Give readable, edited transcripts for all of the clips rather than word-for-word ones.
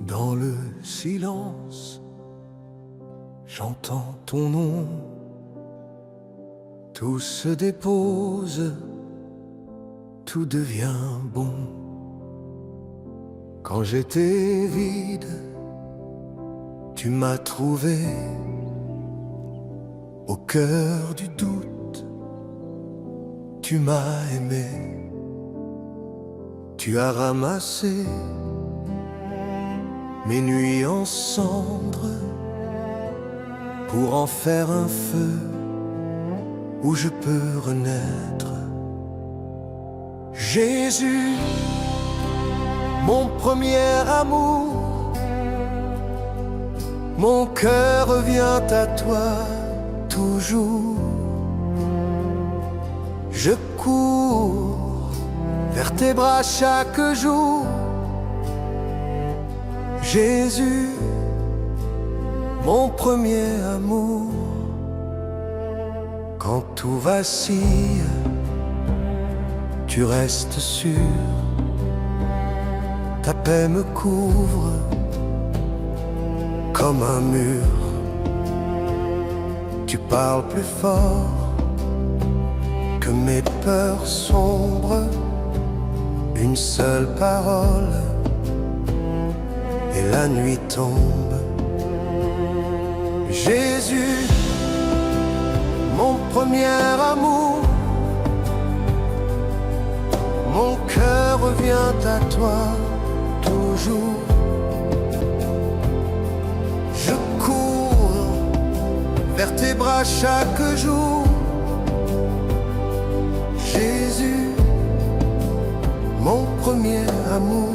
Dans le silence, j'entends ton nom. Tout se dépose, tout devient bon. Quand j'étais vide, tu m'as trouvé. Au cœur du doute, tu m'as aimé. Tu as ramassé mes nuits en cendres pour en faire un feu où je peux renaître. Jésus, mon premier amour, mon cœur revient à toi toujours. Je cours vers tes bras chaque jour. Jésus, mon premier amour. Quand tout vacille, tu restes sûr. Ta paix me couvre comme un mur. Tu parles plus fort que mes peurs sombres. Une seule parole et la nuit tombe. Jésus, mon premier amour, mon cœur revient à toi toujours. Je cours vers tes bras chaque jour. Jésus, mon premier amour.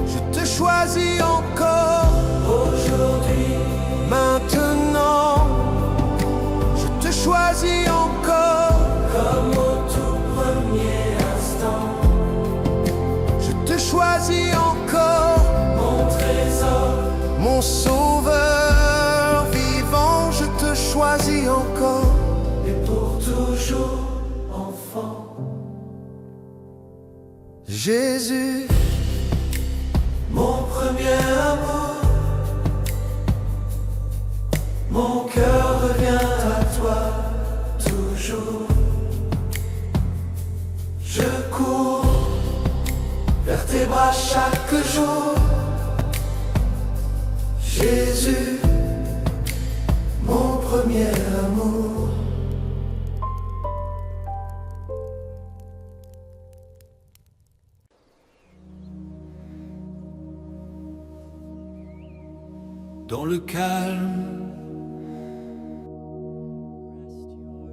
Je te choisis encore aujourd'hui, maintenant. Je te choisis encore comme au tout premier instant. Je te choisis encore, mon trésor, mon sauveur vivant. Je te choisis encore, et pour toujours enfant. Jésus, mon premier amour, mon cœur revient à toi toujours. Je cours vers tes bras chaque jour. Jésus, mon premier amour. Dans le calme,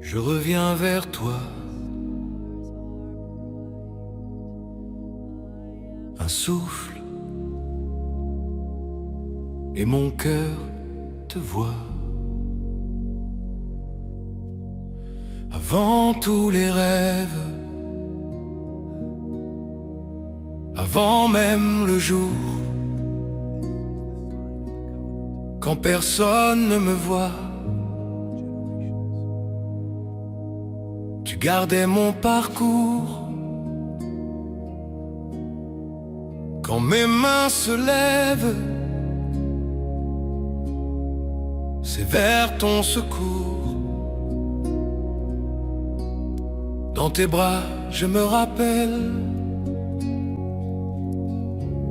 je reviens vers toi. Un souffle et mon cœur te voit. Avant tous les rêves, avant même le jour, quand personne ne me voit, tu gardais mon parcours. Quand mes mains se lèvent, c'est vers ton secours. Dans tes bras, je me rappelle,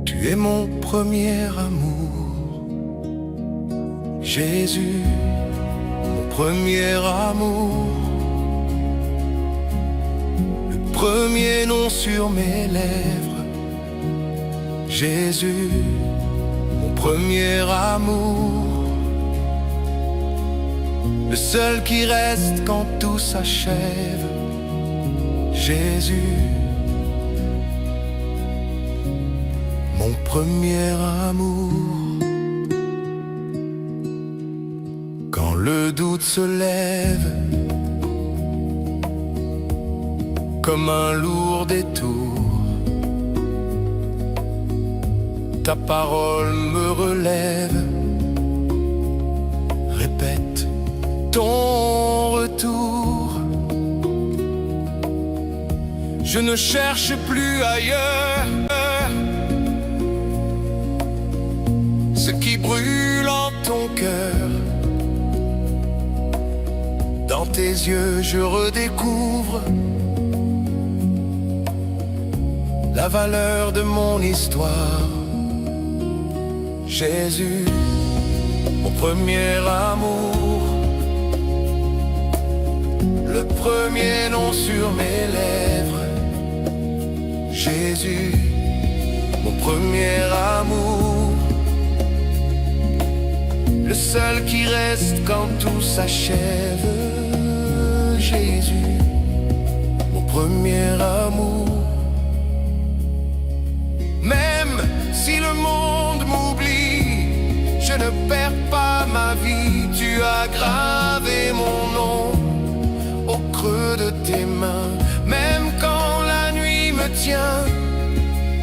tu es mon premier amour. Jésus, mon premier amour, le premier nom sur mes lèvres. Jésus, mon premier amour, le seul qui reste quand tout s'achève. Jésus, mon premier amour. Quand le doute se lève comme un lourd détour, ta parole me relève. Répète ton retour. Je ne cherche plus ailleurs brûle en ton cœur. Dans tes yeux je redécouvre la valeur de mon histoire. Jésus, mon premier amour, le premier nom sur mes lèvres. Jésus, mon premier amour, le seul qui reste quand tout s'achève. Jésus, mon premier amour. Même si le monde m'oublie, je ne perds pas ma vie. Tu as gravé mon nom au creux de tes mains. Même quand la nuit me tient,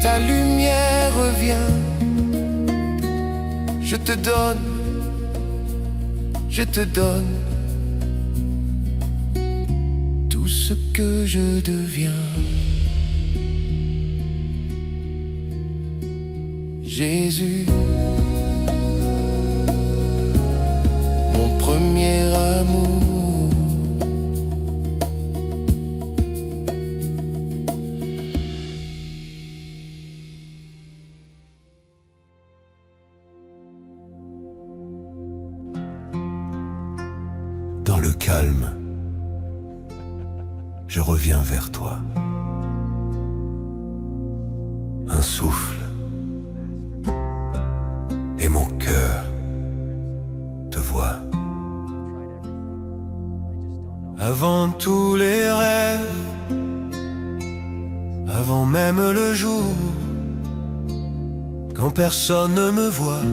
ta lumière revient. Je te donne tout ce que je deviens. Jésus, mon premier amour. Dans le calme, je reviens vers toi. Un souffle et mon cœur te voit. Avant tous les rêves, avant même le jour, quand personne ne me voit,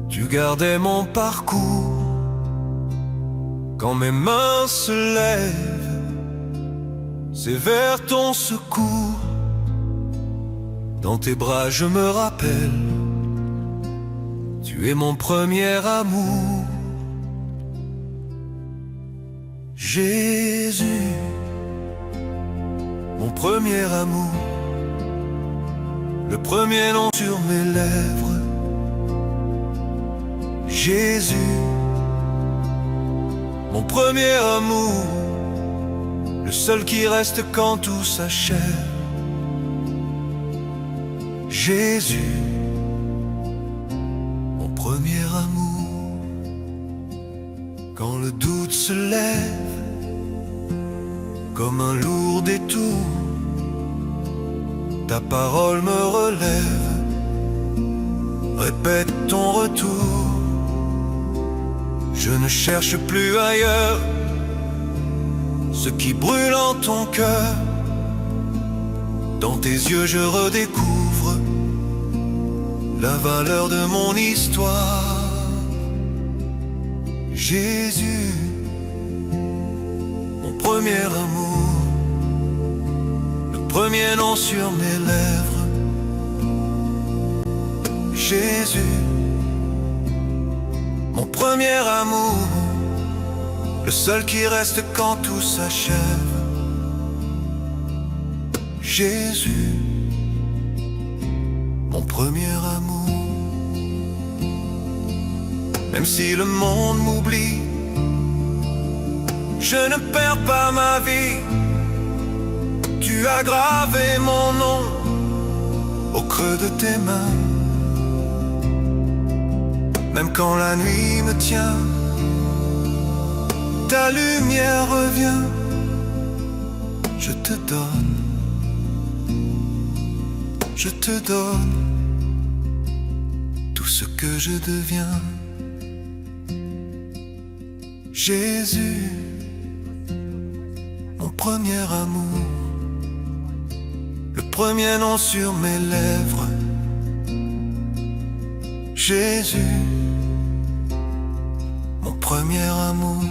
tu gardais mon parcours. Quand mes mains se lèvent, c'est vers ton secours. Dans tes bras je me rappelle, tu es mon premier amour. Jésus, mon premier amour, le premier nom sur mes lèvres. Jésus, mon premier amour, le seul qui reste quand tout s'achève. Jésus, mon premier amour. Quand le doute se lève comme un lourd détour, ta parole me relève, répète ton retour. Je ne cherche plus ailleurs ce qui brûle en ton cœur. Dans tes yeux je redécouvre la valeur de mon histoire. Jésus, mon premier amour, le premier nom sur mes lèvres. Jésus, mon premier amour, le seul qui reste quand tout s'achève. Jésus, mon premier amour. Même si le monde m'oublie, je ne perds pas ma vie. Tu as gravé mon nom au creux de tes mains. Même quand la nuit me tient, ta lumière revient. Je te donne tout ce que je deviens. Jésus, mon premier amour, le premier nom sur mes lèvres. Jésus, mon premier amour.